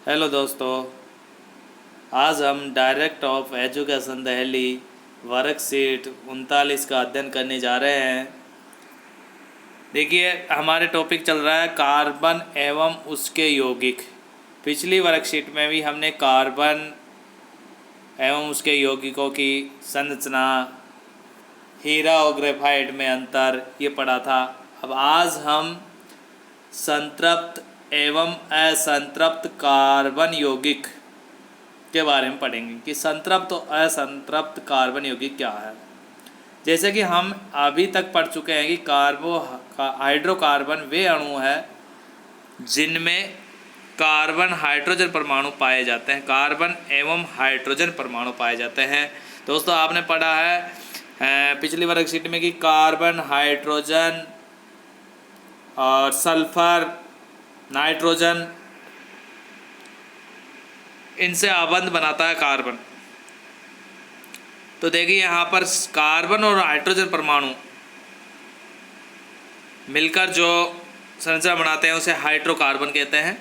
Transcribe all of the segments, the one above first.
Hello दोस्तों, आज हम direct of education Delhi worksheet 39 का अध्ययन करने जा रहे हैं। देखिए, हमारे टॉपिक चल रहा है कार्बन एवं उसके यौगिक। पिछली वर्कशीट में भी हमने कार्बन एवं उसके यौगिकों की संरचना, हीरा और ग्रेफाइट में अंतर, ये पढ़ा था। अब आज हम संतृप्त एवं असंतृप्त कार्बन यौगिक के बारे में पढ़ेंगे कि संतृप्त और असंतृप्त कार्बन यौगिक क्या है। जैसे कि हम अभी तक पढ़ चुके हैं कि हाइड्रोकार्बन वे अणु है जिनमें कार्बन हाइड्रोजन परमाणु पाए जाते हैं। कार्बन एवं हाइड्रोजन परमाणु पाए जाते हैं। दोस्तों, आपने पढ़ा है पिछली वर्कशीट में कि कार्बन, हाइड्रोजन और सल्फर, नाइट्रोजन, इनसे आबंध बनाता है कार्बन। तो देखिए, यहाँ पर कार्बन और हाइड्रोजन परमाणु मिलकर जो संरचना बनाते हैं उसे हाइड्रोकार्बन कहते हैं,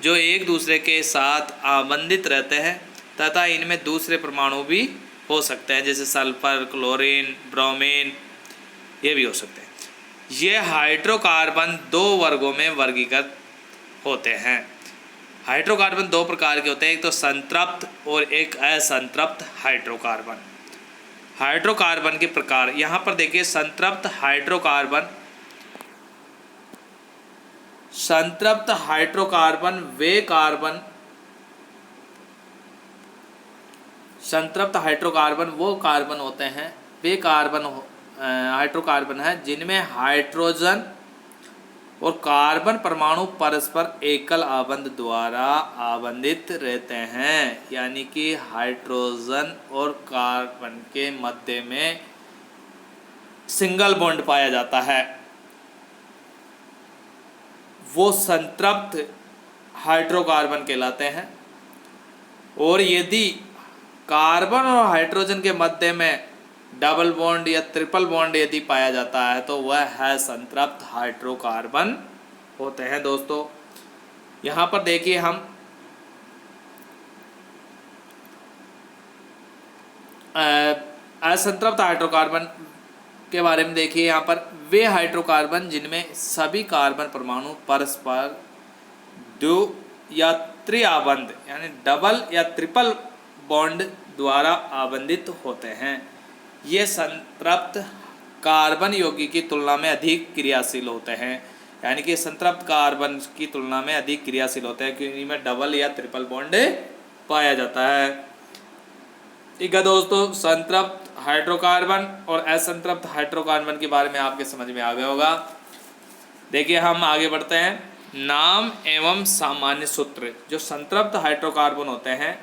जो एक दूसरे के साथ आबंधित रहते हैं तथा इनमें दूसरे परमाणु भी हो सकते हैं, जैसे सल्फर, क्लोरीन, ब्रोमीन, ये भी हो सकते हैं। ये हाइड्रोकार्बन दो वर्गों में वर्गीकृत होते हैं। हाइड्रोकार्बन दो प्रकार के होते हैं, एक तो संतृप्त और एक असंतृप्त हाइड्रोकार्बन। हाइड्रोकार्बन के प्रकार यहाँ पर देखिए, संतृप्त हाइड्रोकार्बन वो कार्बन होते हैं, वे हाइड्रोकार्बन है जिनमें हाइड्रोजन और कार्बन परमाणु परस्पर एकल आबंध द्वारा आबंधित रहते हैं। यानी कि हाइड्रोजन और कार्बन के मध्य में सिंगल बॉन्ड पाया जाता है, वो संतृप्त हाइड्रोकार्बन कहलाते हैं। और यदि कार्बन और हाइड्रोजन के मध्य में डबल बॉन्ड या ट्रिपल बॉन्ड यदि पाया जाता है तो वह है संतृप्त हाइड्रोकार्बन होते हैं। दोस्तों, यहाँ पर देखिए, हम असंतृप्त हाइड्रोकार्बन के बारे में देखिए। यहाँ पर वे हाइड्रोकार्बन जिनमें सभी कार्बन परमाणु परस्पर द्वि या त्रिआबंध यानी डबल या ट्रिपल बॉन्ड द्वारा आबंधित होते हैं, ये संतृप्त कार्बन यौगिक की तुलना में अधिक क्रियाशील होते हैं। यानी कि संतृप्त कार्बन की तुलना में अधिक क्रियाशील होते हैं क्योंकि इनमें डबल या ट्रिपल बॉन्ड पाया जाता है। ठीक है दोस्तों, संतृप्त हाइड्रोकार्बन और असंतृप्त हाइड्रोकार्बन के बारे में आपके समझ में आ गया होगा। देखिए, हम आगे बढ़ते हैं। नाम एवं सामान्य सूत्र। जो संतृप्त हाइड्रोकार्बन होते हैं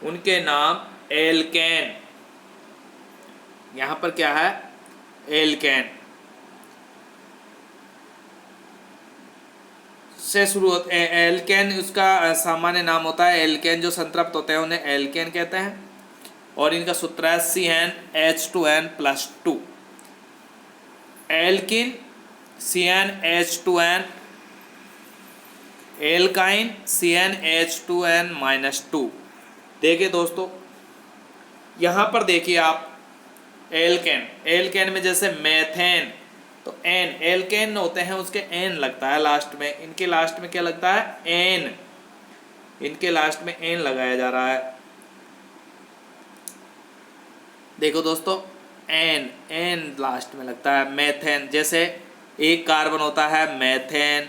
उनके नाम एल्केन, यहाँ पर क्या है, एल्केन से शुरू होते हैं। एल्केन उसका सामान्य नाम होता है। एल्केन जो संतृप्त होते हैं उन्हें एल्केन कहते हैं और इनका सूत्र है CnH2n+2। Alkene CnH2n, alkyne CnH2n-2। देखिए दोस्तों, यहाँ पर देखिए आप, एल्केन में जैसे मेथेन, तो एन, एल्केन होते हैं उसके एन लगता है लास्ट में। इनके लास्ट में क्या लगता है, एन। इनके लास्ट में एन लगाया जा रहा है। देखो दोस्तों, एन लास्ट में लगता है। मेथेन, जैसे एक कार्बन होता है मेथेन,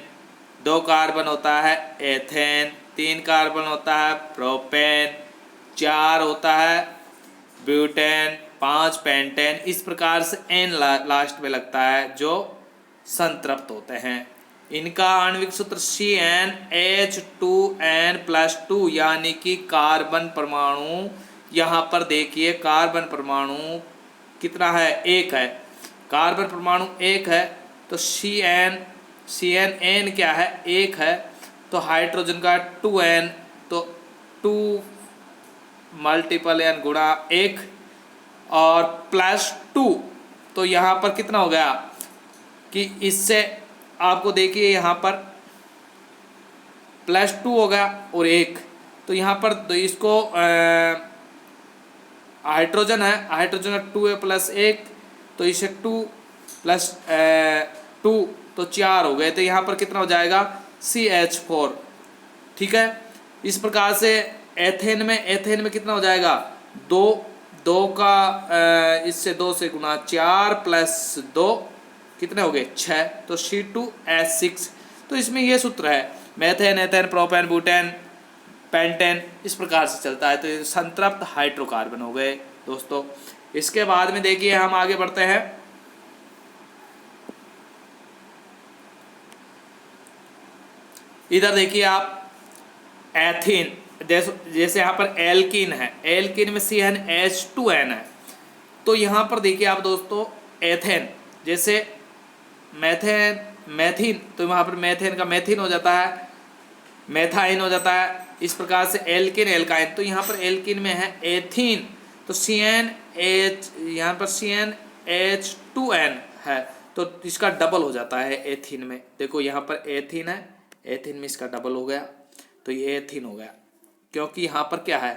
दो कार्बन होता है एथेन, तीन कार्बन होता है प्रोपेन, चार होता है ब्यूटेन, 5 पेंटेन। इस प्रकार से एन लास्ट में लगता है जो संतृप्त होते हैं। इनका आणविक सूत्र CnH2n+2 यानी कि कार्बन परमाणु, यहाँ पर देखिए कार्बन परमाणु कितना है, एक है। कार्बन परमाणु एक है तो CnN क्या है, एक है। तो हाइड्रोजन का 2n, तो 2 मल्टीपल n गुणा 1 और +2, तो यहाँ पर कितना हो गया कि इससे आपको देखिए यहाँ पर +2 हो गया और 1, तो यहाँ पर तो इसको हाइड्रोजन है, हाइड्रोजन 2a+1, तो इसे 2+2 तो 4 हो गए। तो यहाँ पर कितना हो जाएगा CH4। ठीक है, इस प्रकार से एथेन में कितना हो जाएगा, दो दो का इससे 2 से गुना 4 + 2 कितने हो गए 6, तो C2H6। तो इसमें ये सूत्र है, methane, ethane, propane, butane, pentane, इस प्रकार से चलता है। तो ये संतृप्त हाइड्रोकार्बन हो गए दोस्तों। इसके बाद में देखिए हम आगे बढ़ते हैं। इधर देखिए आप एथीन, जैसे यहाँ पर एल्कीन है, एल्कीन में CnH2n है। तो यहाँ पर देखिए आप दोस्तों एथेन, जैसे मैथीन, तो वहाँ पर मेथेन का मेथीन हो जाता है, मेथाइन हो जाता है। इस प्रकार से एल्किन, एल्काइन, तो यहाँ पर एल्किन में है एथीन, तो CnH, यहाँ पर CnH2n है, तो इसका डबल हो जाता है एथीन में। देखो यहाँ पर एथीन है, एथीन में इसका डबल हो गया, तो ये एथीन हो गया। क्योंकि यहाँ पर क्या है,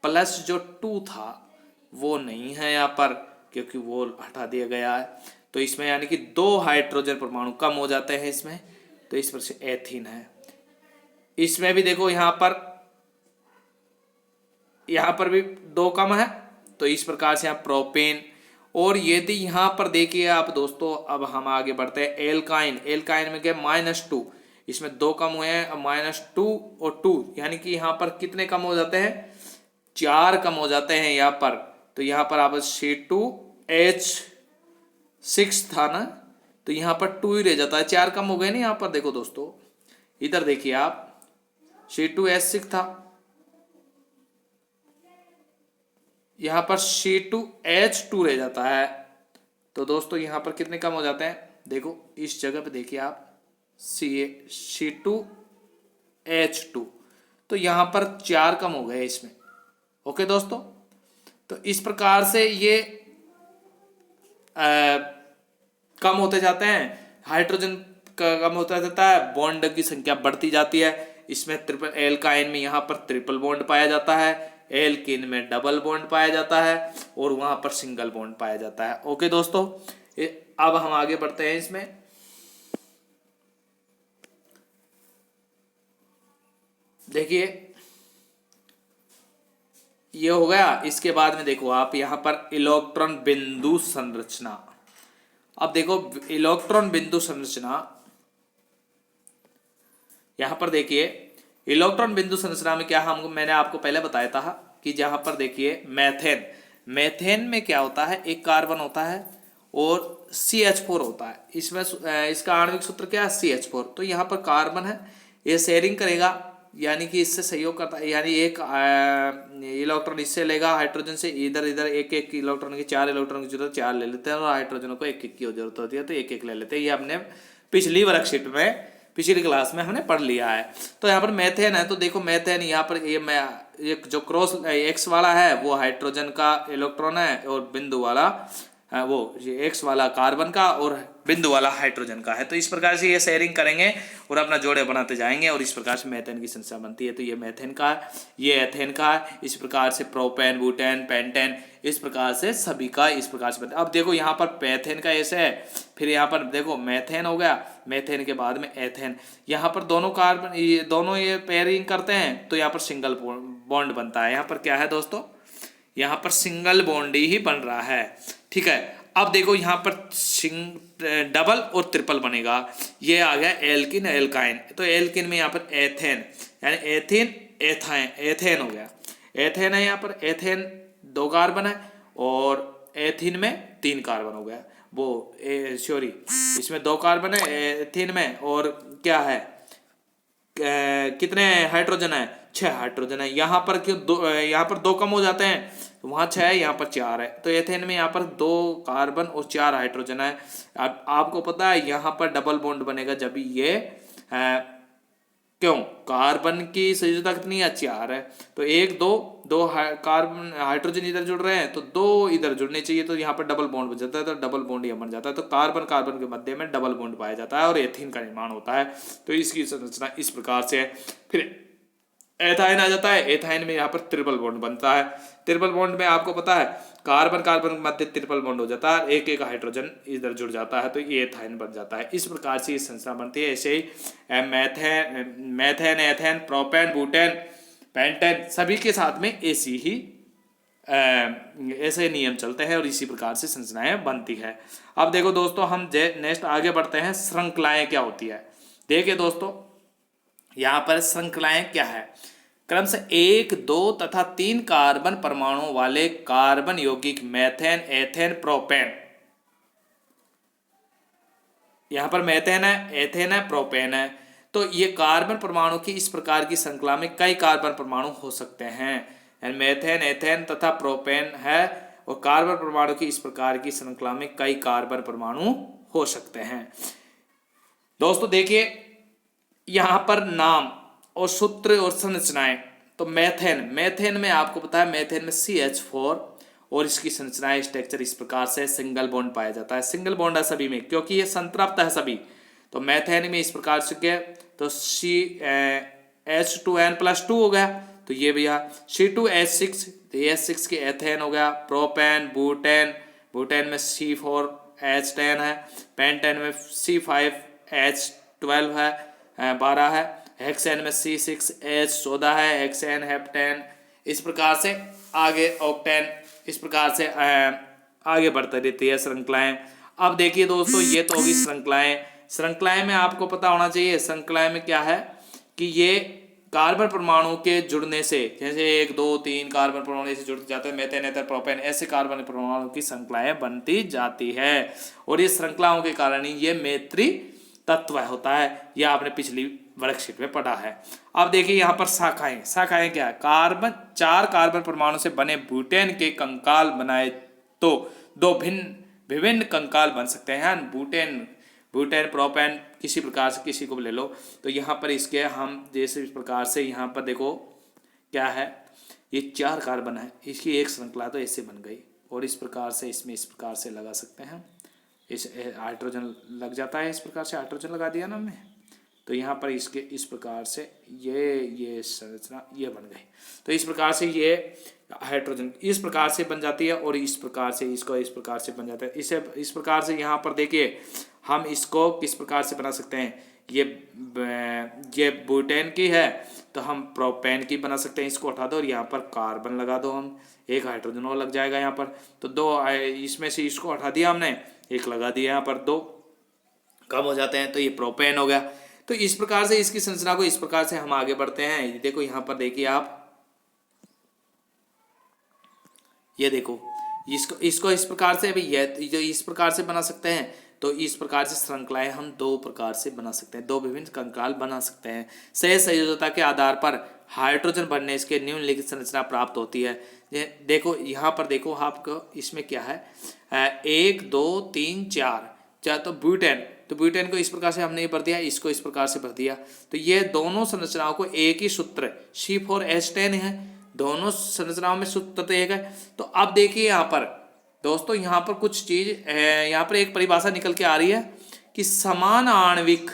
प्लस जो 2 था वो नहीं है यहाँ पर, क्योंकि वो हटा दिया गया है। तो इसमें यानी कि 2 हाइड्रोजन परमाणु कम हो जाते हैं इसमें, तो इस पर से एथीन है। इसमें भी देखो यहाँ पर भी 2 कम है, तो इस प्रकार से यहाँ प्रोपेन। और यदि यहाँ पर देखिए आप दोस्तों, अब हम आगे बढ़ते हैं एल्काइन, एल्काइन में क्या -2, इसमें 2 कम हुए हैं, -2 और 2, यानी कि यहाँ पर कितने कम हो जाते हैं, 4 कम हो जाते हैं यहाँ पर। तो यहाँ पर आप C2H6 था ना, तो यहाँ पर 2 ही रह जाता है, 4 कम हो गए ना यहाँ पर। देखो दोस्तों इधर देखिए आप, C2H6 था, यहाँ पर C2H2 रह जाता है। तो दोस्तों यहाँ पर कितने कम हो जाते हैं, देखो इस जगह पे देखिए आप C2H2, तो यहाँ पर 4 कम हो गए इसमें। ओके दोस्तों, तो इस प्रकार से ये कम होते जाते हैं, हाइड्रोजन कम होता जाता है, बॉन्ड की संख्या बढ़ती जाती है। इसमें ट्रिपल, एल्काइन में यहाँ पर ट्रिपल बॉन्ड पाया जाता है, एल्किन में डबल बॉन्ड पाया जाता है, और वहां पर सिंगल बॉन्ड पाया जाता है। ओके दोस्तों, अब हम आगे बढ़ते हैं इसमें। देखिए ये हो गया। इसके बाद में देखो आप यहाँ पर इलेक्ट्रॉन बिंदु संरचना। अब देखो इलेक्ट्रॉन बिंदु संरचना, यहाँ पर देखिए इलेक्ट्रॉन बिंदु संरचना में क्या, मैंने आपको पहले बताया था कि जहाँ पर देखिए मेथेन, मेथेन में क्या होता है, एक कार्बन होता है और CH4 होता है। इसमें इसका आणविक सूत्र क्या है, CH4। तो यहाँ पर कार्बन है, ये शेयरिंग करेगा, यानी कि इससे सहयोग करता है, यानी एक इलेक्ट्रॉन इससे लेगा हाइड्रोजन से, इधर इधर एक एक इलेक्ट्रॉन की, 4 इलेक्ट्रॉन की जरूरत 4 ले लेते हैं, और हाइड्रोजन को एक एक की जरूरत होती है, तो एक एक ले लेते हैं। ये हमने पिछली वर्कशीट में, पिछली क्लास में हमने पढ़ लिया है। तो यहाँ पर मेथेन है, तो देखो मेथेन यहाँ पर ये जो क्रॉस X वाला है वो हाइड्रोजन का इलेक्ट्रॉन है, और बिंदु वाला वो ये X वाला कार्बन का, और बिंदु वाला हाइड्रोजन का है। तो इस प्रकार से ये शेयरिंग करेंगे और अपना जोड़े बनाते जाएंगे, और इस प्रकार से मेथेन की संरचना बनती है। तो ये मेथेन का है, ये एथेन का है, इस प्रकार से प्रोपेन, ब्यूटेन, पेंटेन, इस प्रकार से सभी का इस प्रकार से बनता है। अब देखो यहाँ पर पेथेन का ऐसे है, फिर यहाँ पर देखो मेथेन हो गया, मेथेन के बाद में एथेन, यहाँ पर दोनों कार्बन, ये दोनों ये पेयरिंग करते हैं, तो यहाँ पर सिंगल बॉन्ड बनता है। यहाँ पर क्या है दोस्तों, यहाँ पर सिंगल बॉन्ड ही बन रहा है। ठीक है, अब देखो यहाँ पर डबल और ट्रिपल बनेगा। ये आ गया एल्किन, एल्काइन, तो एल्किन में यहाँ पर एथेन, यानी एथीन, एथेन हो गया। एथेन है यहाँ पर, एथेन 2 कार्बन है, और एथीन में 3 कार्बन हो गया। वो सॉरी, इसमें 2 कार्बन है एथीन में, और क्या है, कितने हाइड्रोजन है, 6 हाइड्रोजन है। यहाँ पर क्यों यहाँ पर 2 कम हो जाते हैं, तो वहाँ 6 है, यहाँ पर 4 है। तो एथेन में यहाँ पर 2 कार्बन और 4 हाइड्रोजन है। अब आपको पता है यहाँ पर डबल बॉन्ड बनेगा जब ये क्यों, कार्बन की संयोजकता कितनी है, 4 है। तो 1 2 कार्बन हाइड्रोजन इधर जुड़ रहे हैं, तो 2 इधर जुड़ने चाहिए, तो यहाँ पर डबल बॉन्ड बन जाता है, तो डबल बॉन्ड ये बन जाता है। तो कार्बन कार्बन के मध्य में डबल बॉन्ड पाया जाता है, और एथीन का निर्माण होता है। तो इसकी संरचना इस प्रकार से है। फिर एथाइन आ जाता है। एथाइन में यहाँ पर ट्रिपल बॉन्ड बनता है। ट्रिपल बॉन्ड में आपको पता है कार्बन कार्बन के मध्य ट्रिपल बॉन्ड हो जाता है, एक एक हाइड्रोजन इधर जुड़ जाता है, तो ये एथाइन बन जाता है। इस प्रकार से ये संरचना बनती है। ऐसे ही methane, ethane, propane, butane, pentane सभी के साथ में ऐसी ही ऐसे नियम चलते हैं और इसी प्रकार से संरचनाएं बनती है। अब देखो दोस्तों, हम नेक्स्ट आगे बढ़ते हैं। श्रृंखलाएं क्या होती है? देखिए दोस्तों, यहाँ पर श्रृंखलाएं क्या है? क्रम से 1, 2 तथा 3 कार्बन परमाणु वाले कार्बन यौगिक मेथेन, एथेन, प्रोपेन। यहाँ पर मेथेन है, एथेन है, प्रोपेन है। तो ये कार्बन परमाणु की इस प्रकार की श्रृंखला में कई कार्बन परमाणु हो सकते हैं। मेथेन, एथेन तथा प्रोपेन है और कार्बन परमाणु की इस प्रकार की श्रृंखला में कई कार्बन परमाणु हो सकते हैं। दोस्तों देखिए, यहाँ पर नाम और सूत्र और संरचनाएं। तो मेथेन में आपको पता है, मेथेन में CH4 और इसकी संरचनाएं स्ट्रक्चर इस प्रकार से सिंगल बॉन्ड पाया जाता है। सिंगल बॉन्ड है सभी में, क्योंकि ये संतृप्त है सभी। तो मेथेन में इस प्रकार से क्या, तो H2N+2 हो गया, तो ये भैया C2H6, तो H6 के एथेन हो गया। प्रोपेन, बुटेन में C4H10 है। पेंटेन में C5H12 है, 12 है। हेक्सेन में C6H14 है, हेक्सेन, हेप्टेन, इस प्रकार से आगे ऑक्टेन, इस प्रकार से आगे बढ़ती रहती है श्रृंखलाएं। अब देखिए दोस्तों, ये तो होगी श्रृंखलाएं। श्रृंखलाएं में आपको पता होना चाहिए, श्रृंखलाएं में क्या है कि ये कार्बन परमाणु के जुड़ने से, जैसे 1, 2, 3 कार्बन परमाणु ऐसे जुड़ जाते हैं, मेथेन, एथर, प्रोपेन, ऐसे कार्बन परमाणु की श्रृंखलाएं बनती जाती है। और ये श्रृंखलाओं के कारण ही ये मैत्री तत्व होता है। यह आपने पिछली वर्कशीट में पढ़ा है। अब देखिए यहाँ पर शाखाएं क्या है? 4 कार्बन परमाणु से बने ब्यूटेन के कंकाल बनाए तो 2 विभिन्न कंकाल बन सकते हैं। ब्यूटेन, प्रोपेन, किसी प्रकार से किसी को भी ले लो। तो यहाँ पर इसके हम जैसे इस प्रकार से यहाँ पर देखो क्या है, ये 4 कार्बन है, इसकी एक श्रृंखला तो ऐसे बन गई। और इस प्रकार से इसमें इस प्रकार से लगा सकते हैं, इस हाइड्रोजन लग जाता है, इस प्रकार से हाइड्रोजन लगा दिया ना हमने। तो यहाँ पर इसके इस प्रकार से ये संरचना ये बन गई। तो इस प्रकार से ये हाइड्रोजन इस प्रकार से बन जाती है और इस प्रकार से इसको इस प्रकार से बन जाता है। इसे इस प्रकार से यहाँ पर देखिए, हम इसको किस प्रकार से बना सकते हैं? ये ब्यूटेन की है तो हम प्रोपेन की बना सकते हैं। इसको हटा दो और यहाँ पर कार्बन लगा दो, हम एक हाइड्रोजन और लग जाएगा यहाँ पर। तो 2 इसमें से इसको हटा दिया हमने, एक लगा दिया, यहाँ पर 2 कम हो जाते हैं, तो ये प्रोपेन हो गया। तो इस प्रकार से इसकी संरचना को इस प्रकार से हम आगे बढ़ते हैं। देखो यहाँ पर देखिए आप, ये देखो इसको इस प्रकार से अभी ये जो इस प्रकार से बना सकते हैं। तो इस प्रकार से श्रृंखलाएं हम 2 प्रकार से बना सकते हैं, 2 विभिन्न कंकाल बना सकते हैं। सहसंयोजकता के आधार पर हाइड्रोजन बनने इसके निम्नलिखित संरचना प्राप्त होती है। देखो यहाँ पर देखो आपको, इसमें क्या है, 1, 2, 3, 4 तो ब्यूटेन, तो ब्यूटेन को इस प्रकार से हमने भर दिया, इसको इस प्रकार से भर दिया। तो ये दोनों संरचनाओं को एक ही सूत्र C4H10 है, दोनों संरचनाओं में सूत्र तो एक है। तो अब देखिए यहाँ पर दोस्तों, यहाँ पर कुछ चीज यहाँ पर एक परिभाषा निकल के आ रही है कि समान आणविक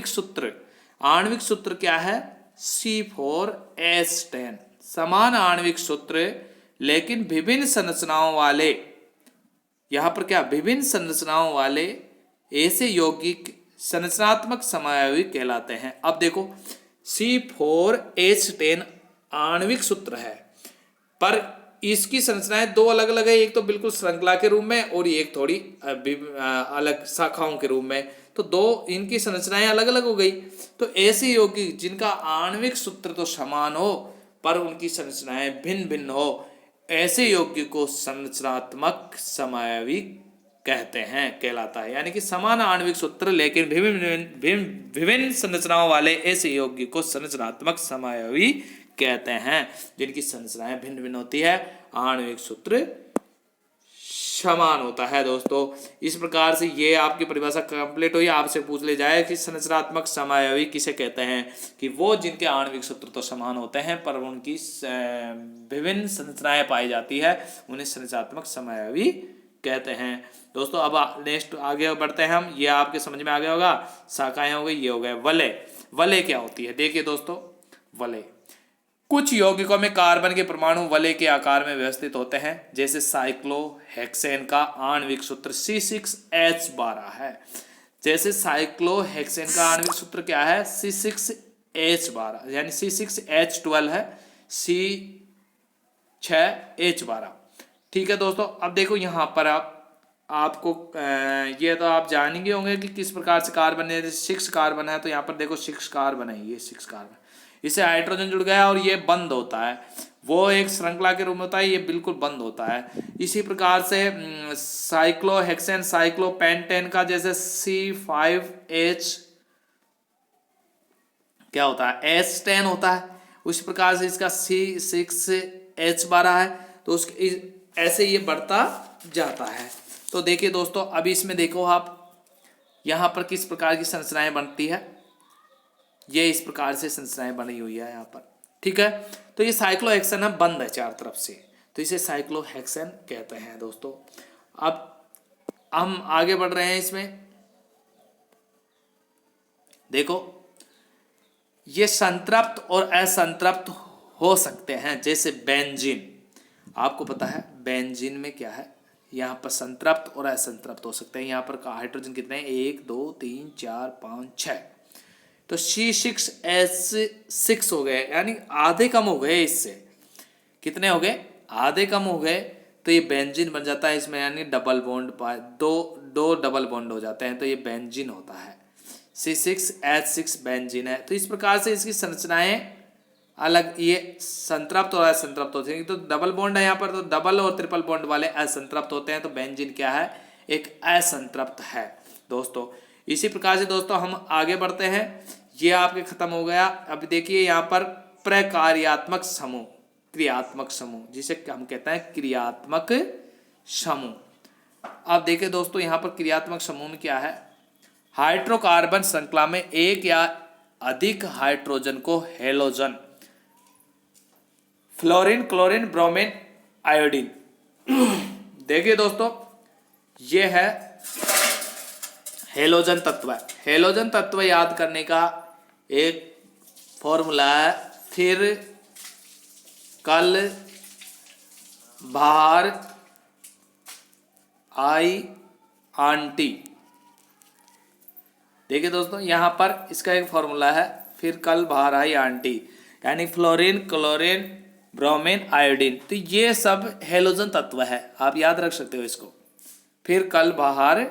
सूत्र क्या है? C4H10, समान आणविक सूत्र, लेकिन विभिन्न संरचनाओं वाले, यहाँ पर क्या, विभिन्न संरचनाओं वाले ऐसे यौगिक संरचनात्मक समयावयवी कहलाते हैं। अब देखो C4H10 आणविक सूत्र है, पर इसकी संरचनाएं 2 अलग अलग है। एक तो बिल्कुल श्रृंखला के रूप में और एक थोड़ी अलग शाखाओं के रूप में। तो 2 इनकी संरचनाएं अलग अलग हो गई। तो ऐसे यौगिक जिनका आणविक सूत्र तो समान हो पर उनकी संरचनाएं भिन्न भिन्न हो, ऐसे यौगिक को संरचनात्मक समयावयवी कहते हैं, कहलाता है। यानी कि समान आणविक सूत्र लेकिन विभिन्न संरचनाओं वाले ऐसे यौगिक को संरचनात्मक समयावयवी कहते हैं, जिनकी संरचनाएं भिन्न भिन्न होती है, आणविक सूत्र समान होता है। दोस्तों इस प्रकार से ये आपकी परिभाषा कंप्लीट हुई। आपसे पूछ ले जाए कि संरचनात्मक समयावयवी किसे कहते हैं, कि वो जिनके आणविक सूत्र तो समान होते हैं पर उनकी विभिन्न संरचनाएं पाई जाती है, उन्हें संरचनात्मक समयावयवी कहते हैं। दोस्तों अब नेक्स्ट आगे बढ़ते हैं हम। ये आपके समझ में आ गया होगा, शाखाएं हो गई, ये हो गए वलय। वलय क्या होती है? देखिए दोस्तों, वलय। कुछ यौगिकों में कार्बन के परमाणु वलय के आकार में व्यवस्थित होते हैं, जैसे साइक्लोहेक्सेन का आणविक सूत्र C6H12 है। जैसे साइक्लोहेक्सेन का आणविक सूत्र क्या है? C6H12, यानी C6H12 है, C6H12। ठीक है दोस्तों, अब देखो यहाँ पर आपको ये तो आप जानेंगे होंगे कि किस प्रकार से कार्बन है। 6 कार्बन है तो यहाँ पर देखो 6 कार्बन है, ये 6 कार्बन, इससे हाइड्रोजन जुड़ गया और ये बंद होता है। वो एक श्रृंखला के रूप में होता है, ये बिल्कुल बंद होता है। इसी प्रकार से साइक्लोहेक्सेन साइक्लोपेंटेन का जैसे C5H क्या होता है? H10 होता है। उसी प्रकार से इसका C6H12 है। तो उसके ऐसे ये बढ़ता जाता है। तो देखिए दोस्तों, अभी इसमें देखो आप यहाँ पर किस प्रकार की संरचनाएं बनती है। ये इस प्रकार से संरचनाएं बनी हुई है यहाँ पर। ठीक है, तो ये साइक्लोहेक्सेन है, बंद है चार तरफ से, तो इसे साइक्लोहेक्सेन कहते हैं दोस्तों। अब हम आगे बढ़ रहे हैं इसमें। देखो, ये संतृप्त और असंतृप्त हो सकते हैं, जैसे बेंजीन। आपको पता है बेंजीन में क्या है? यहाँ पर संतृप्त और असंतृप्त हो सकते हैं। यहाँ पर हाइड्रोजन कितने हैं? 1 2 3 4 5 6। तो C6H6 हो गए, यानी आधे कम हो गए। इससे कितने हो गए? आधे कम हो गए। तो ये बेंजीन बन जाता है इसमें, यानी डबल बॉन्ड, दो डबल बॉन्ड हो जाते हैं, तो ये बेंजीन होता है। C6H6 बेंजीन है। तो इस प्रकार से इसकी संरचनाएं अलग, ये संतृप्त और असंतृप्त होते हैं। तो डबल बॉन्ड है यहाँ पर, तो डबल और ट्रिपल बॉन्ड वाले असंतृप्त होते हैं। तो बेंजीन क्या है? एक असंतृप्त है दोस्तों। इसी प्रकार से दोस्तों हम आगे बढ़ते हैं। ये आपके खत्म हो गया। अब देखिए यहाँ पर प्रकार्यात्मक समूह, क्रियात्मक समूह, जिसे हम कहते हैं क्रियात्मक समूह। अब देखिए दोस्तों, यहाँ पर क्रियात्मक समूह में क्या है? हाइड्रोकार्बन श्रृंखला में एक या अधिक हाइड्रोजन को halogen, fluorine, chlorine, bromine, iodine. देखिए दोस्तों, ये है हेलोजन तत्व। हेलोजन तत्व याद करने का एक फॉर्मूला है, फिर कल बाहर आई आंटी। देखिए दोस्तों, यहाँ पर इसका एक फॉर्मूला है, फिर कल बाहर आई आंटी, यानी फ्लोरीन, क्लोरीन, ब्रोमीन, आयोडीन। तो ये सब हेलोजन तत्व है, आप याद रख सकते हो इसको। फिर कल बाहर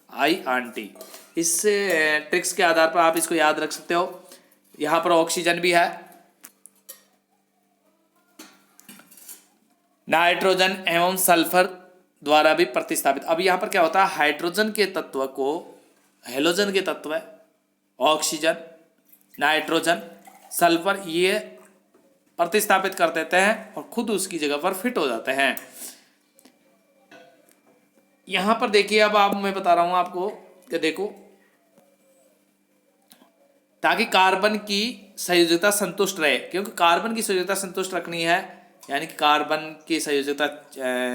आई आंटी, इस ट्रिक्स के आधार पर आप इसको याद रख सकते हो। यहाँ पर ऑक्सीजन भी है, नाइट्रोजन एवं सल्फर द्वारा भी प्रतिस्थापित। अब यहाँ पर क्या होता है? हाइड्रोजन के तत्व को, हेलोजन के तत्व ऑक्सीजन, नाइट्रोजन, सल्फर, ये प्रतिस्थापित कर देते हैं और खुद उसकी जगह पर फिट हो जाते हैं। यहां पर देखिए, अब आप, मैं बता रहा हूं आपको कि देखो, ताकि कार्बन की संयोजकता संतुष्ट रहे, क्योंकि कार्बन की संयोजकता संतुष्ट रखनी है, यानी कि कार्बन की संयोजकता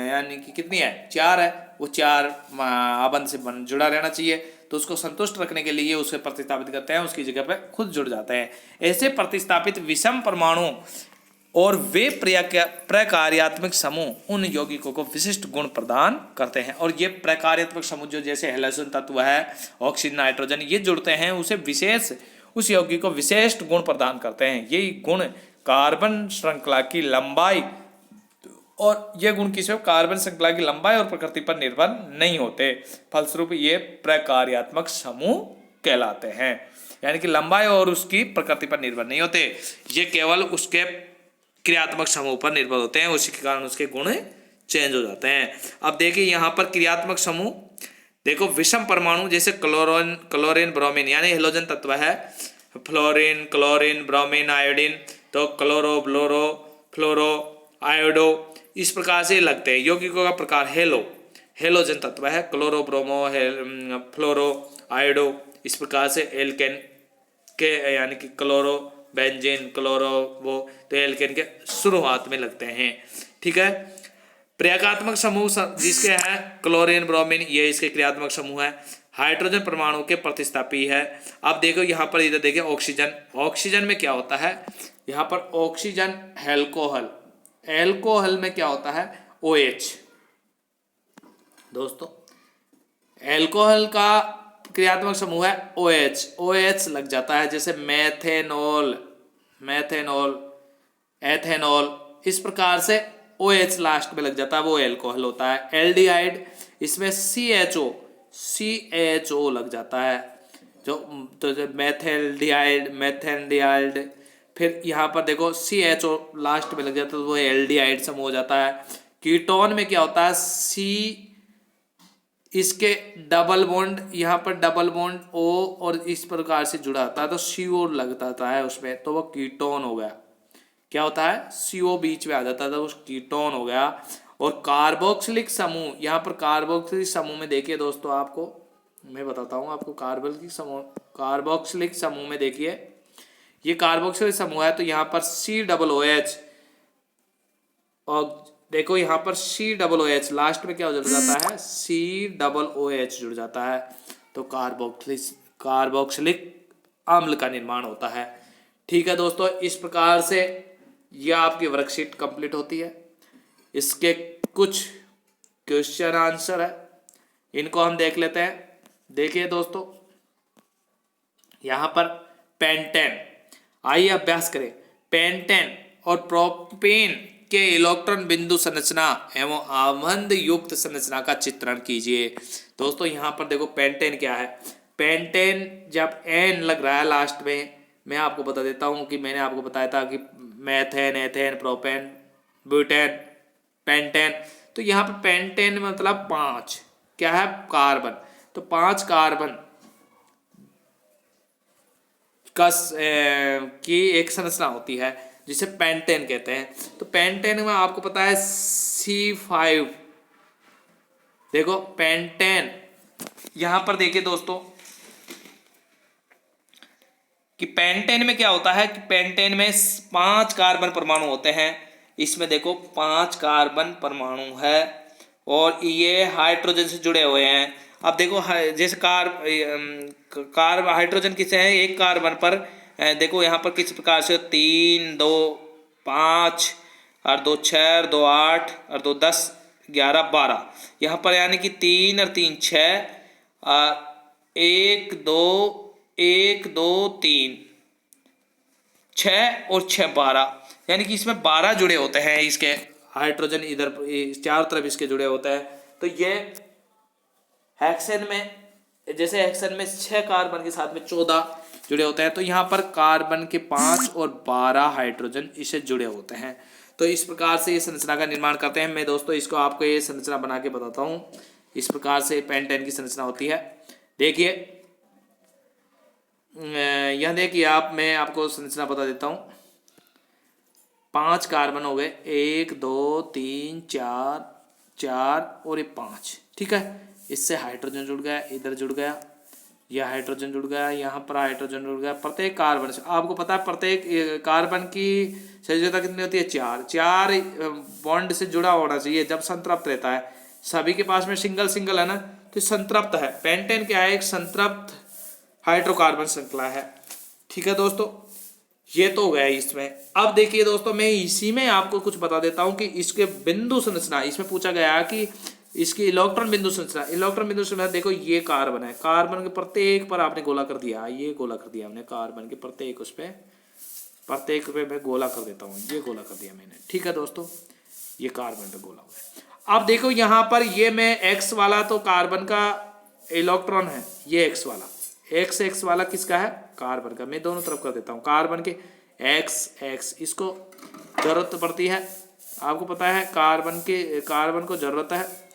यानी कि कितनी है? 4 है। वो 4 आबंध से जुड़ा रहना चाहिए। तो उसको संतुष्ट रखने के लिए उसे प्रतिस्थापित करते हैं, उसकी जगह पे खुद जुड़ जाते हैं। ऐसे प्रतिस्थापित विषम परमाणु और वे प्रकार्यात्मक समूह उन यौगिकों को विशिष्ट गुण प्रदान करते हैं। और ये प्रकार्यात्मक समूह जो जैसे हेलोजन तत्व है, ऑक्सीजन, नाइट्रोजन, ये जुड़ते हैं, उसे विशेष, उस यौगिक को विशिष्ट गुण प्रदान करते हैं। यही गुण कार्बन श्रृंखला की लंबाई, और ये गुण किसी कार्बन श्रृंखला की लंबाई और प्रकृति पर निर्भर नहीं होते। फलस्वरूप ये प्रकार्यात्मक समूह कहलाते हैं, यानी कि लंबाई और उसकी प्रकृति पर निर्भर नहीं होते, ये केवल उसके क्रियात्मक समूह पर निर्भर होते हैं। उसी के कारण उसके गुण चेंज हो जाते हैं। अब देखिए यहाँ पर क्रियात्मक समूह, देखो विषम परमाणु जैसे क्लोरीन, ब्रोमीन, यानी हेलोजन तत्व है, फ्लोरीन, क्लोरीन, ब्रोमीन, आयोडीन, तो क्लोरो, ब्लोरो, फ्लोरो, आयोडो, इस प्रकार से लगते हैं। यौगिकों का प्रकार हेलोजन तत्व है, क्लोरो, ब्रोमो, फ्लोरो, आयोडो, इस प्रकार से एल्केन के, यानी कि क्लोरो, बेंजीन, क्लोरो, वो तो एल्केन के शुरुआत में लगते हैं। ठीक है, प्रक्रियात्मक समूह जिसके हैं क्लोरीन, ब्रोमीन, ये इसके क्रियात्मक समूह है। हाइड्रोजन परमाणु के प्रतिस्थापी है। अब देखो यहाँ पर, इधर देखिए ऑक्सीजन। ऑक्सीजन में क्या होता है, यहाँ पर ऑक्सीजन एल्कोहल, एल्कोहल में क्या होता है OH। दोस्तों एल्कोहल का क्रियात्मक समूह है OH, OH लग जाता है, जैसे मैथेनॉल, मैथेनॉल, एथेनॉल, इस प्रकार से OH लास्ट में लग जाता है, वो एल्कोहल होता है। एल्डिहाइड, इसमें CHO लग जाता है, जो तो मेथेल्डिहाइड, मेथेल्डिहाइड, फिर यहाँ पर देखो CHO लास्ट में लग जाता है, तो वो एल्डिहाइड समूह हो जाता है। कीटोन में क्या होता है, इसके डबल बॉन्ड, यहाँ पर डबल बॉन्ड O और इस प्रकार से जुड़ा होता है, तो CO लगता है उसमें, तो वो कीटोन हो गया। क्या होता है, CO बीच में आ जाता है, तो वो कीटोन हो गया। और कार्बोक्सिलिक समूह, यहाँ पर कार्बोक्सिलिक समूह में देखिए दोस्तों, आपको मैं बताता हूँ आपको, कार्बोक्सिलिक समूह में देखिए, ये कार्बोक्सिलिक समूह है, तो यहाँ पर COOH, और देखो यहाँ पर COOH लास्ट में क्या हो जाता है, COOH जुड़ जाता है, तो कार्बोक्सिलिक अम्ल का निर्माण होता है। ठीक है दोस्तों, इस प्रकार से यह आपकी वर्कशीट कंप्लीट होती है। इसके कुछ क्वेश्चन आंसर है, इनको हम देख लेते हैं। देखिए दोस्तों, यहाँ पर पेंटेन, आइए अभ्यास करें। पेंटेन और प्रोपेन के इलेक्ट्रॉन बिंदु संरचना एवं आबंध युक्त संरचना का चित्रण कीजिए। दोस्तों यहाँ पर देखो पेंटेन क्या है। पेंटेन जब N लग रहा है लास्ट में, मैं आपको बता देता हूँ कि मैंने आपको बताया था कि methane, ethane, propane, butane, pentane, तो यहाँ पर पेंटेन मतलब 5 क्या है, कार्बन, तो 5 कार्बन की एक संरचना होती है जिसे पेंटेन कहते हैं। तो पेंटेन में आपको पता है C5, देखो पेंटेन, यहां पर देखिए दोस्तों कि पेंटेन में क्या होता है कि पेंटेन में 5 कार्बन परमाणु होते हैं। इसमें देखो 5 कार्बन परमाणु है और ये हाइड्रोजन से जुड़े हुए हैं। अब देखो जैसे कार्ब हाइड्रोजन किसे है, एक कार्बन पर देखो यहाँ पर किस प्रकार से 3 2 5 और 2 6 और 2 8 और 2 10 11 12, यहाँ पर यानी कि 3 और 3 6, 1 2 1 2 3 6 और 6 12, यानी कि इसमें 12 जुड़े होते हैं इसके हाइड्रोजन, इधर चारों तरफ इसके जुड़े होते हैं। तो ये हेक्सेन में, जैसे हेक्सेन में 6 कार्बन के साथ में 14 जुड़े होते हैं, तो यहाँ पर कार्बन के 5 और 12 हाइड्रोजन इसे जुड़े होते हैं। तो इस प्रकार से ये संरचना का निर्माण करते हैं। मैं दोस्तों इसको आपको ये संरचना बना के बताता हूँ। इस प्रकार से पेंटेन की संरचना होती है। देखिए यह देखिए आप, मैं आपको संरचना बता देता हूँ। 5 कार्बन हो गए, 1 2 3 4 4 और ये 5, ठीक है। इससे हाइड्रोजन जुड़ गया, इधर जुड़ गया, यह हाइड्रोजन जुड़ गया, यहाँ पर हाइड्रोजन जुड़ गया। प्रत्येक कार्बन से आपको पता है, प्रत्येक कार्बन की संयोजकता कितनी होती है, 4 बॉन्ड से जुड़ा होना चाहिए जब संतृप्त रहता है। सभी के पास में सिंगल सिंगल है ना, तो संतृप्त है। पेंटेन क्या है, एक संतृप्त हाइड्रोकार्बन श्रृंखला है। ठीक है दोस्तों, ये तो हो गया इसमें। अब देखिए दोस्तों, मैं इसी में आपको कुछ बता देता हूँ कि इसके बिंदु संरचना, इसमें पूछा गया कि इसकी इलेक्ट्रॉन बिंदु संरचना। इलेक्ट्रॉन बिंदु संरचना देखो, ये कार्बन है, कार्बन के प्रत्येक पर आपने गोला कर दिया, ये गोला कर दिया हमने कार्बन के प्रत्येक, उस पे प्रत्येक पे मैं गोला कर देता हूँ, ये गोला कर दिया मैंने। ठीक है दोस्तों, ये कार्बन पे गोला हुआ है। अब देखो यहाँ पर ये मैं एक्स वाला, तो कार्बन का इलेक्ट्रॉन है, ये एक्स वाला, एक्स वाला किसका है, कार्बन का। मैं दोनों तरफ कर देता हूँ, कार्बन के एक्स, इसको जरूरत पड़ती है, आपको पता है कार्बन को जरूरत है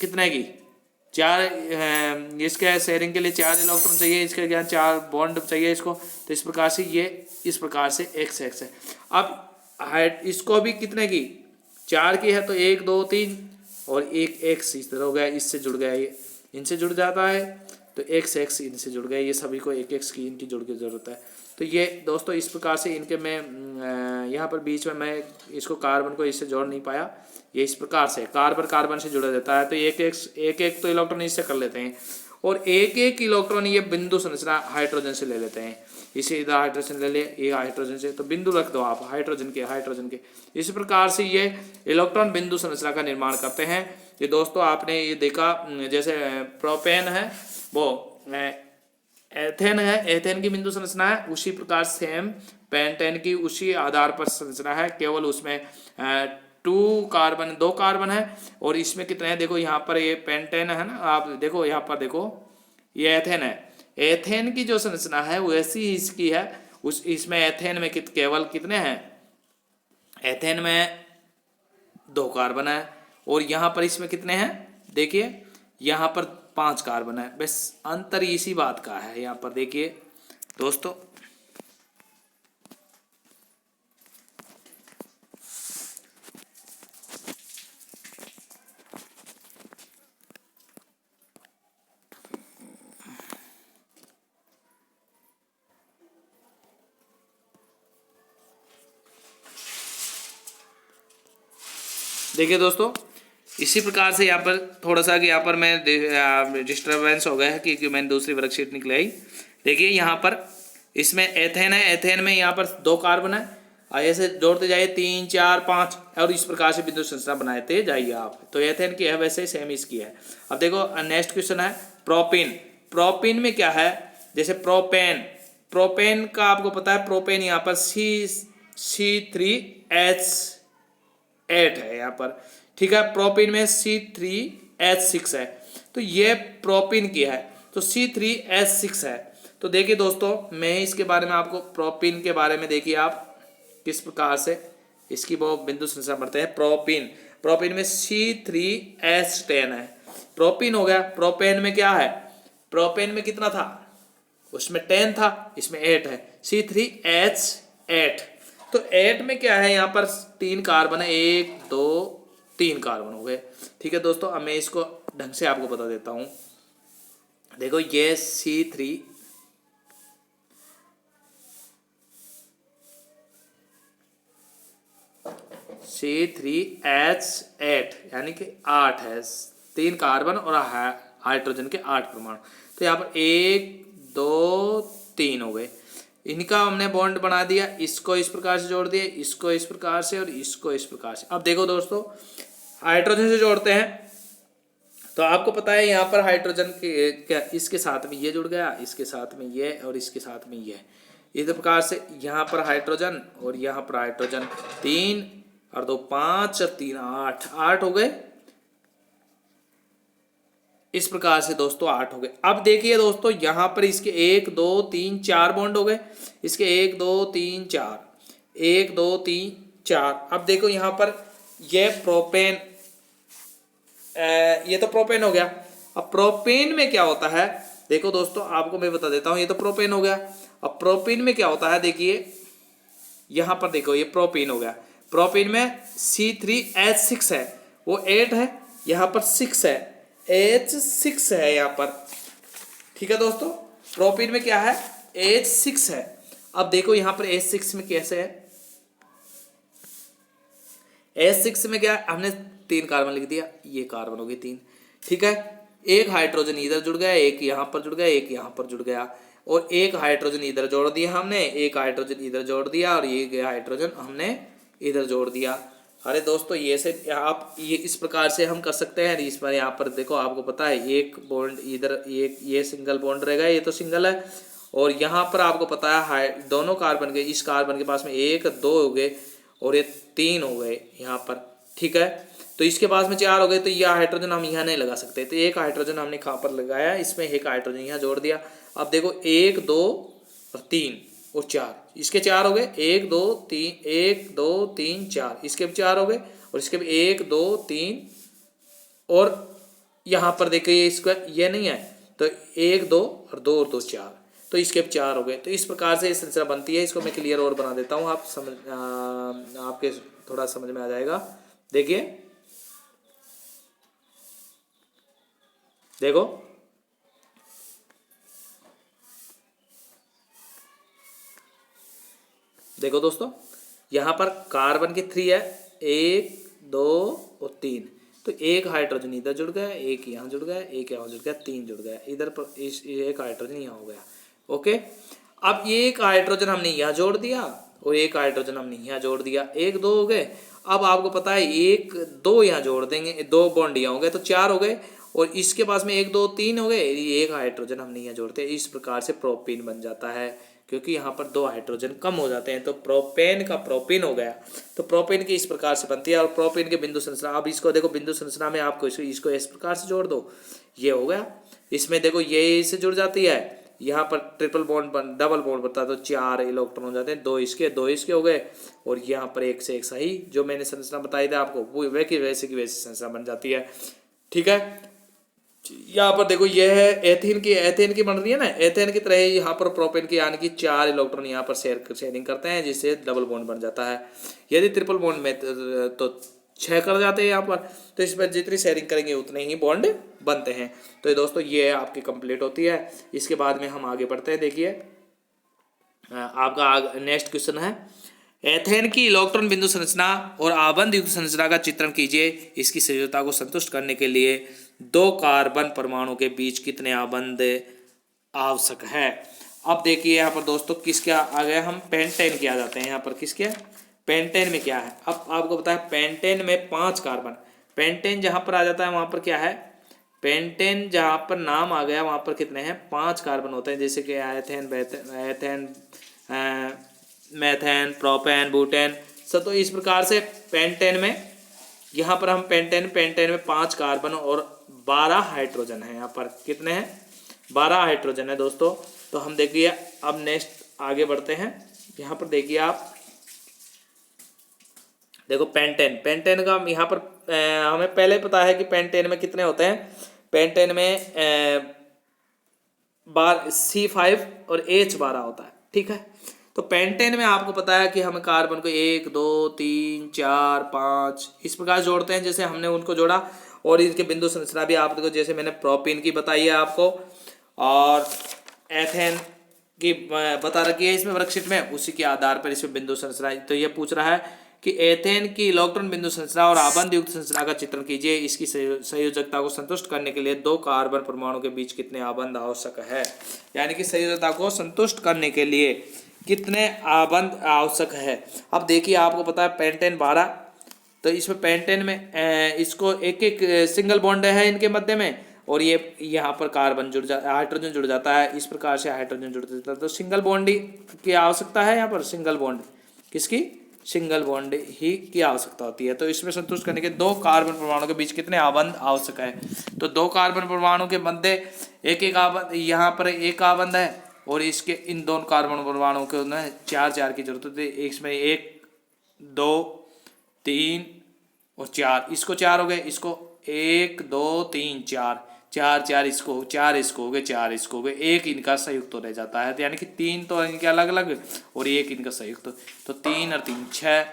कितने की, 4, इसके शेयरिंग के लिए 4 इलेक्ट्रॉन चाहिए, इसके क्या 4 बॉन्ड चाहिए इसको। तो इस प्रकार से ये इस प्रकार से एक्स है। अब इसको भी कितने की, 4 की है, तो 1 2 3 और एक एक्स इस तरह हो गया, इससे जुड़ गया, ये इनसे जुड़ जाता है, तो एक्स इनसे जुड़ गए, ये सभी को एक की इनकी जुड़ की जरूरत है। तो ये दोस्तों इस प्रकार से इनके मैं यहाँ पर बीच में मैं इसको कार्बन को इससे जोड़ नहीं पाया, ये इस प्रकार से कार्बन कार्बन से जुड़ा रहता है, तो एक एक तो इलेक्ट्रॉन इससे कर लेते हैं और एक एक इलेक्ट्रॉन ये बिंदु संरचना हाइड्रोजन से ले लेते हैं। इसे इधर हाइड्रोजन ले ले, ये हाइड्रोजन से, तो बिंदु रख दो आप हाइड्रोजन के। इस प्रकार से ये इलेक्ट्रॉन बिंदु संरचना का निर्माण करते हैं। ये दोस्तों आपने ये देखा, जैसे प्रोपेन है वो एथेन है, एथेन की बिंदु संरचना है, उसी प्रकार सेम पेंटेन की उसी आधार पर संरचना है, केवल उसमें 2 कार्बन है और इसमें कितने हैं देखो, यहाँ पर ये पेंटेन है ना, आप देखो यहाँ पर देखो ये एथेन है, एथेन की जो संरचना है वैसी ही इसकी है। उस इसमें एथेन में केवल कितने हैं, एथेन में 2 कार्बन है और यहाँ पर इसमें कितने हैं देखिए, यहाँ पर 5 कार्बन है, बस अंतर इसी बात का है। यहाँ पर देखिए दोस्तों, देखिए दोस्तों, इसी प्रकार से यहाँ पर थोड़ा सा कि यहाँ पर मैं डिस्टर्बेंस हो गया है क्योंकि मैंने दूसरी वर्कशीट निकलाई। देखिए यहाँ पर इसमें एथेन है, एथेन में यहाँ पर 2 कार्बन है, ऐसे जोड़ते जाइए 3 4 5 और इस प्रकार से बिंदु संरचना बनाते जाइए आप। तो एथेन की है वैसे सेम इसकी है। अब देखो नेक्स्ट क्वेश्चन है प्रोपिन। प्रोपिन में क्या है, जैसे प्रोपेन का आपको पता है, प्रोपेन यहाँ पर C3H8 है यहाँ पर, ठीक है। प्रोपिन में C3H6 है, तो ये प्रोपिन की है, तो C3H6 है। तो देखिए दोस्तों, मैं इसके बारे में आपको प्रोपिन के बारे में देखिए आप किस प्रकार से इसकी वो बिंदु संरचना बढ़ते हैं। प्रोपिन में C3H10 है, प्रोपिन हो गया। प्रोपेन में क्या है, प्रोपेन में कितना था, उसमें 10 था, इसमें 8 है, C3H8। तो 8 में क्या है, यहाँ पर 3 कार्बन है, 1 2 3 कार्बन हो गए, ठीक है दोस्तों। अब मैं इसको ढंग से आपको बता देता हूँ। देखो ये C3H8 यानी कि 8 है, 3 कार्बन और हाइड्रोजन के 8 परमाणु। तो यहाँ पर 1 2 3 हो गए, इनका हमने बॉन्ड बना दिया, इसको इस प्रकार से जोड़ दिया, इसको इस प्रकार से और इसको इस प्रकार से। अब देखो दोस्तों, हाइड्रोजन से जोड़ते हैं तो आपको पता है यहाँ पर हाइड्रोजन के क्या, इसके साथ में ये जुड़ गया, इसके साथ में ये और इसके साथ में ये, इस प्रकार से यहाँ पर हाइड्रोजन और यहाँ पर हाइड्रोजन, 3 और 2 5 और 3 8 हो गए। इस प्रकार से दोस्तों 8 हो गए। अब देखिए दोस्तों, यहाँ पर इसके 1 2 3 4 बॉन्ड हो गए, इसके 1 2 3 4 1 2 3 4। अब देखो यहाँ पर ये प्रोपेन, ये तो प्रोपेन हो गया। अब प्रोपेन में क्या होता है, देखो दोस्तों आपको मैं बता देता हूँ, ये तो प्रोपेन हो गया। अब प्रोपेन में क्या होता है, देखिए यहाँ पर देखो, ये प्रोपेन हो गया। प्रोपेन में C3H6 है, वो 8 है, यहाँ पर 6 है, H6 है यहाँ पर, ठीक है दोस्तों। प्रोपेन में क्या है, H6 है। अब देखो यहाँ पर H6 में कैसे है, H6 में क्या है, हमने 3 कार्बन लिख दिया, ये कार्बन हो गए 3, ठीक है। एक हाइड्रोजन इधर जुड़ गया, एक यहाँ पर जुड़ गया, एक यहाँ पर जुड़ गया, और एक हाइड्रोजन इधर जोड़ दिया हमने, एक हाइड्रोजन इधर जोड़ दिया और ये हाइड्रोजन हमने इधर जोड़ दिया। अरे दोस्तों, ये से आप ये इस प्रकार से हम कर सकते हैं। इस पर यहाँ पर देखो, आपको पता है एक बॉन्ड इधर, एक ये सिंगल बॉन्ड रहेगा, ये तो सिंगल है, और यहाँ पर आपको पता है दोनों कार्बन के, इस कार्बन के पास में 1 2 हो गए और ये 3 हो गए यहाँ पर, ठीक है। तो इसके पास में 4 हो गए, तो यह हाइड्रोजन हम यहाँ नहीं लगा सकते, तो एक हाइड्रोजन हमने कहाँ पर लगाया, इसमें एक हाइड्रोजन यहाँ जोड़ दिया। अब देखो 1 2 और 3 और 4, इसके 4 हो गए, 1 2 3 1 2 3 4, इसके भी 4 हो गए, और इसके भी 1 2 3, और यहाँ पर देखिए इसका ये नहीं है, तो 1 2 और 2 और 2 4, तो इसके भी 4 हो गए। तो इस प्रकार से संरचना बनती है। इसको मैं क्लियर और बना देता हूँ, आप समझ आपके थोड़ा समझ में आ जाएगा। देखिए देखो, देखो दोस्तों, यहाँ पर कार्बन की 3 है, 1 2 और 3, तो एक हाइड्रोजन इधर जुड़ गया, एक यहाँ जुड़ गया, एक यहाँ जुड़ गया, 3 जुड़ गया इधर पर, इस एक हाइड्रोजन यहाँ हो गया। ओके, अब ये एक हाइड्रोजन हमने यहाँ जोड़ दिया और एक हाइड्रोजन हमने यहाँ जोड़ दिया, 1 2 हो गए। अब आपको पता है 1 2 यहाँ जोड़ देंगे, 2 बॉन्ड यहाँ हो गए तो 4 हो गए, और इसके पास में 1 2 3 हो गए, ये एक हाइड्रोजन हमने यहाँ जोड़ते हैं, इस प्रकार से प्रोपीन बन जाता है, क्योंकि यहाँ पर 2 हाइड्रोजन कम हो जाते हैं, तो प्रोपेन का प्रोपीन हो गया। तो प्रोपेन की इस प्रकार से बनती है, और प्रोपेन के बिंदु संरचना, अब इसको देखो बिंदु संरचना में आपको इसको इस प्रकार से जोड़ दो, ये हो गया। इसमें देखो ये इससे जुड़ जाती है, यहाँ पर ट्रिपल बॉन्ड डबल बॉन्ड बनता है, तो 4 इलेक्ट्रॉन हो जाते हैं, 2 इसके हो गए, और यहाँ पर एक से एक सही जो मैंने संरचना बताई थी आपको, वो वैसे की वैसी संरचना बन जाती है। ठीक है, यहाँ पर देखो ये है एथेन की बन रही है ना, एथेन की तरह ही यहाँ पर प्रोपेन की यानी कि 4 इलेक्ट्रॉन यहाँ पर शेयरिंग करते हैं, जिससे डबल बॉन्ड बन जाता है। यदि ट्रिपल बॉन्ड में तो 6 कर जाते हैं यहाँ पर, तो इस पर जितनी शेयरिंग करेंगे उतने ही बॉन्ड बनते हैं। तो ये दोस्तों ये आपकी कंप्लीट होती है। इसके बाद में हम आगे बढ़ते हैं। देखिए आपका नेक्स्ट क्वेश्चन है, एथेन की इलेक्ट्रॉन बिंदु संरचना और आबंध युक्त संरचना का चित्रण कीजिए। इसकी संयोजकता को संतुष्ट करने के लिए 2 कार्बन परमाणु के बीच कितने आबंध आवश्यक है। अब देखिए यहाँ पर दोस्तों किसके आ गए, हम पेंटेन के आ जाते हैं। यहाँ पर किसके, पेंटेन में क्या है, अब आपको पता है पेंटेन में 5 कार्बन, पेंटेन जहाँ पर आ जाता है वहाँ पर क्या है, पेंटेन जहाँ पर नाम आ गया वहाँ पर कितने हैं, 5 कार्बन होते हैं, जैसे कि एथेन मेथेन प्रोपेन बुटेन सब। तो इस प्रकार से पेंटेन में, यहाँ पर हम पेंटेन में 5 कार्बन और 12 हाइड्रोजन है। यहाँ पर कितने हैं, 12 हाइड्रोजन है दोस्तों। तो हम देखिए अब नेक्स्ट आगे बढ़ते हैं। यहाँ पर देखिए आप देखो पेंटेन का यहाँ पर हमें पहले पता है कि पेंटेन में कितने होते हैं, पेंटेन में C5 और H12 होता है। ठीक है, तो पेंटेन में आपको पता है कि हम कार्बन को 1 2 3 4 5 इस प्रकार जोड़ते हैं, जैसे हमने उनको जोड़ा। और इसके बिंदु संरचना भी आपको जैसे मैंने प्रोपीन की बताई है आपको, और एथेन की बता रखी है इसमें वर्कशीट में, उसी के आधार पर इसमें बिंदु संरचना। तो ये पूछ रहा है कि एथेन की इलेक्ट्रॉन बिंदु संरचना और आबंध युक्त संरचना का चित्रण कीजिए। इसकी संयोजकता को संतुष्ट करने के लिए 2 कार्बन परमाणु के बीच कितने आबंध आवश्यक है, यानी कि संयोजकता को संतुष्ट करने के लिए कितने आबंध आवश्यक है। अब देखिए आपको पता है पेंटेन 12, तो इसमें पेंटेन में इसको एक एक सिंगल बॉन्ड है इनके मध्य में, और ये यहाँ पर कार्बन हाइड्रोजन जुड़ जाता है, इस प्रकार से हाइड्रोजन जुड़ जाता है। तो सिंगल बॉन्ड की आवश्यकता है, यहाँ पर सिंगल बॉन्ड किसकी, सिंगल बॉन्ड ही की आवश्यकता होती है। तो इसमें संतुष्ट करने के 2 कार्बन परमाणु के बीच कितने आबंध आवश्यक है। तो 2 कार्बन परमाणु के मध्य एक आबंध, यहाँ पर एक आबंध है, और इसके इन दोनों कार्बन परमाणुओं को 4 की जरूरत है। इसमें 1 2 3 और 4, इसको 4 हो गए, इसको 1 2 3 4 इसको 4 इसको हो गए, 4 इसको हो गए, एक इनका संयुक्त रह जाता है। तो यानी कि 3 तो इनके अलग अलग और एक इनका संयुक्त, तो 3 और 3 6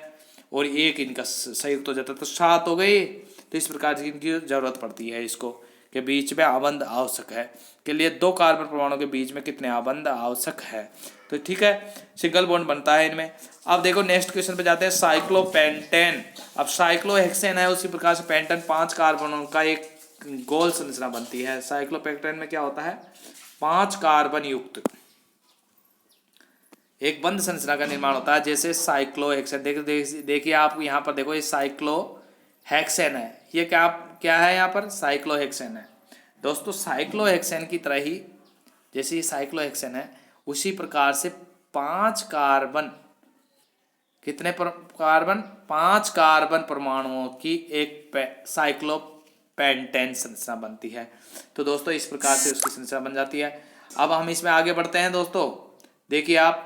और एक इनका संयुक्त हो जाता है, तो 7 हो गए। तो इस प्रकार की इनकी जरूरत पड़ती है, इसको के बीच में आबंध आवश्यक है के लिए 2 कार्बन परमाणु के बीच में कितने आबंध आवश्यक है। तो ठीक है, सिंगल बॉन्ड बनता है इनमें। अब देखो नेक्स्ट क्वेश्चन पे जाते हैं, साइक्लोपेंटेन। अब साइक्लोहेक्सेन है, उसी प्रकार से पेंटेन 5 कार्बनों का एक गोल संरचना बनती है। साइक्लोपेंटेन में क्या होता है, 5 कार्बन युक्त एक बंध संरचना का निर्माण होता है, जैसे साइक्लोहेक्सेन। देखिए आप यहाँ पर देखो, ये साइक्लोहेक्सेन है, ये क्या है यहाँ पर, साइक्लोहेक्सेन है दोस्तों। साइक्लोहेक्सेन की तरह ही जैसे ये साइक्लोहेक्सेन है, उसी प्रकार से 5 कार्बन, कितने कार्बन, 5 कार्बन परमाणुओं की एक साइक्लोपेंटेन संरचना बनती है। तो दोस्तों इस प्रकार से उसकी संरचना बन जाती है। अब हम इसमें आगे बढ़ते हैं दोस्तों। देखिए आप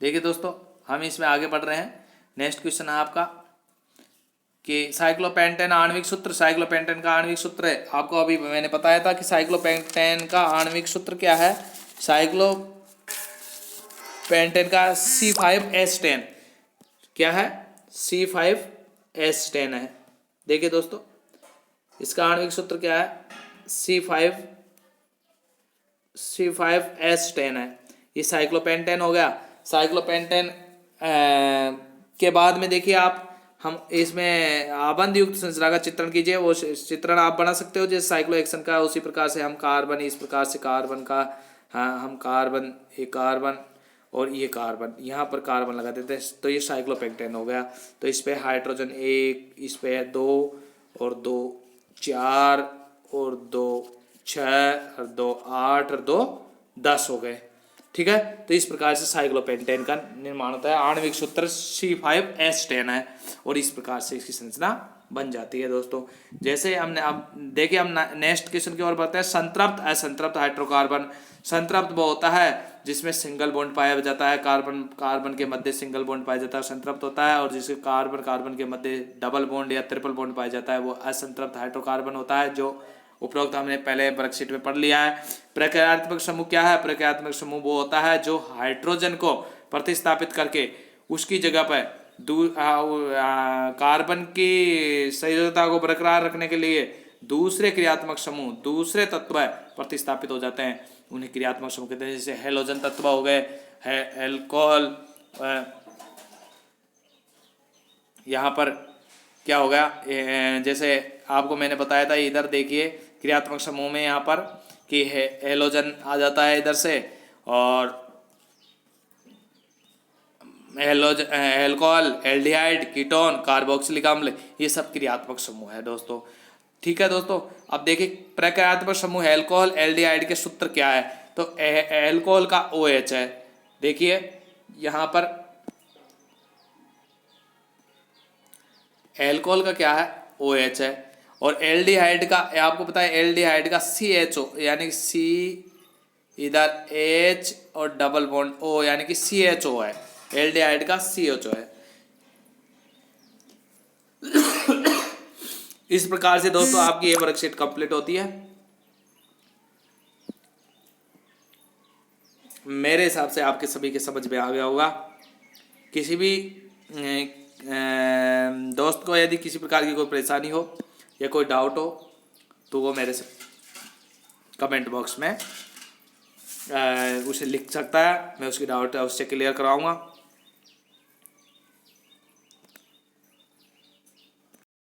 देखिए दोस्तों, हम इसमें आगे बढ़ रहे हैं। नेक्स्ट क्वेश्चन है आपका कि साइक्लोपेंटेन आणविक सूत्र, साइक्लोपेंटेन का आणविक सूत्र है। आपको अभी मैंने बताया था कि साइक्लोपेंटेन का आणविक सूत्र क्या है। साइक्लोपेंटेन का C5H10 क्या है, C5H10 है। देखिए दोस्तों, इसका आणविक सूत्र क्या है, C5H10 है, ये साइक्लोपेंटेन हो गया। साइक्लोपेंटेन के बाद में देखिए आप, हम इसमें आबंध युक्त संरचना का चित्रण कीजिए। वो चित्रण आप बना सकते हो जैसे साइक्लो एक्शन का, उसी प्रकार से हम कार्बन, इस प्रकार से कार्बन का, हाँ हम कार्बन, ये कार्बन और ये कार्बन, यहाँ पर कार्बन लगा देते हैं, तो ये साइक्लोपेंटेन हो गया। तो इस पे हाइड्रोजन 1, इस पे 2 और 2 4 और 2 6 और 2 8 और 2 10 हो गए। ठीक है, तो इस प्रकार से साइक्लोपेंटेन का निर्माण होता है। आणविक सूत्र C5H10 है और इस प्रकार से इसकी संरचना बन जाती है दोस्तों। जैसे हमने, अब देखिए हम नेक्स्ट क्वेश्चन की ओर बढ़ते हैं। संतृप्त असंतृप्त हाइड्रोकार्बन। संतृप्त वो होता है जिसमें सिंगल बॉन्ड पाया जाता है, कार्बन कार्बन के मध्य सिंगल बॉन्ड पाया जाता है, संतृप्त होता है। और जिसके कार्बन कार्बन के मध्य डबल बॉन्ड या ट्रिपल बॉन्ड पाया जाता है, वो असंतृप्त हाइड्रोकार्बन होता है, जो उपरोक्त हमने पहले वर्कशीट में पढ़ लिया है। प्रक्रियात्मक समूह क्या है? प्रक्रियात्मक समूह वो होता है जो हाइड्रोजन को प्रतिस्थापित करके उसकी जगह पर कार्बन की संयोजकता को बरकरार रखने के लिए दूसरे क्रियात्मक समूह, दूसरे तत्व प्रतिस्थापित हो जाते हैं, उन्हें क्रियात्मक समूह कहते हैं। जैसे हेलोजन तत्व हो गए, एल्कोहल, यहाँ पर क्या हो गया, जैसे आपको मैंने बताया था, इधर देखिए क्रियात्मक समूह में यहाँ पर कि हेलोजन आ जाता है इधर से, और एल्कोहल, एल्डिहाइड, कीटोन, कार्बोक्सिलिक अम्ल, ये सब क्रियात्मक समूह है दोस्तों। ठीक है दोस्तों, अब देखिए प्रक्रियात्मक समूह एल्कोहल एल्डिहाइड के सूत्र क्या है। तो एल्कोहल का OH है, देखिए यहाँ पर एल्कोहल का क्या है, OH है। और एल्डिहाइड का आपको पता है, एल्डिहाइड का CHO, यानी C इधर H और डबल बॉन्ड O, यानी कि CHO है, एल्डिहाइड का CHO है। इस प्रकार से दोस्तों आपकी ये वर्कशीट कंप्लीट होती है। मेरे हिसाब से आपके सभी के समझ में आ गया होगा। किसी भी दोस्त को यदि किसी प्रकार की कोई परेशानी हो या कोई डाउट हो तो वो मेरे से कमेंट बॉक्स में उसे लिख सकता है, मैं उसकी डाउट उससे क्लियर कराऊंगा।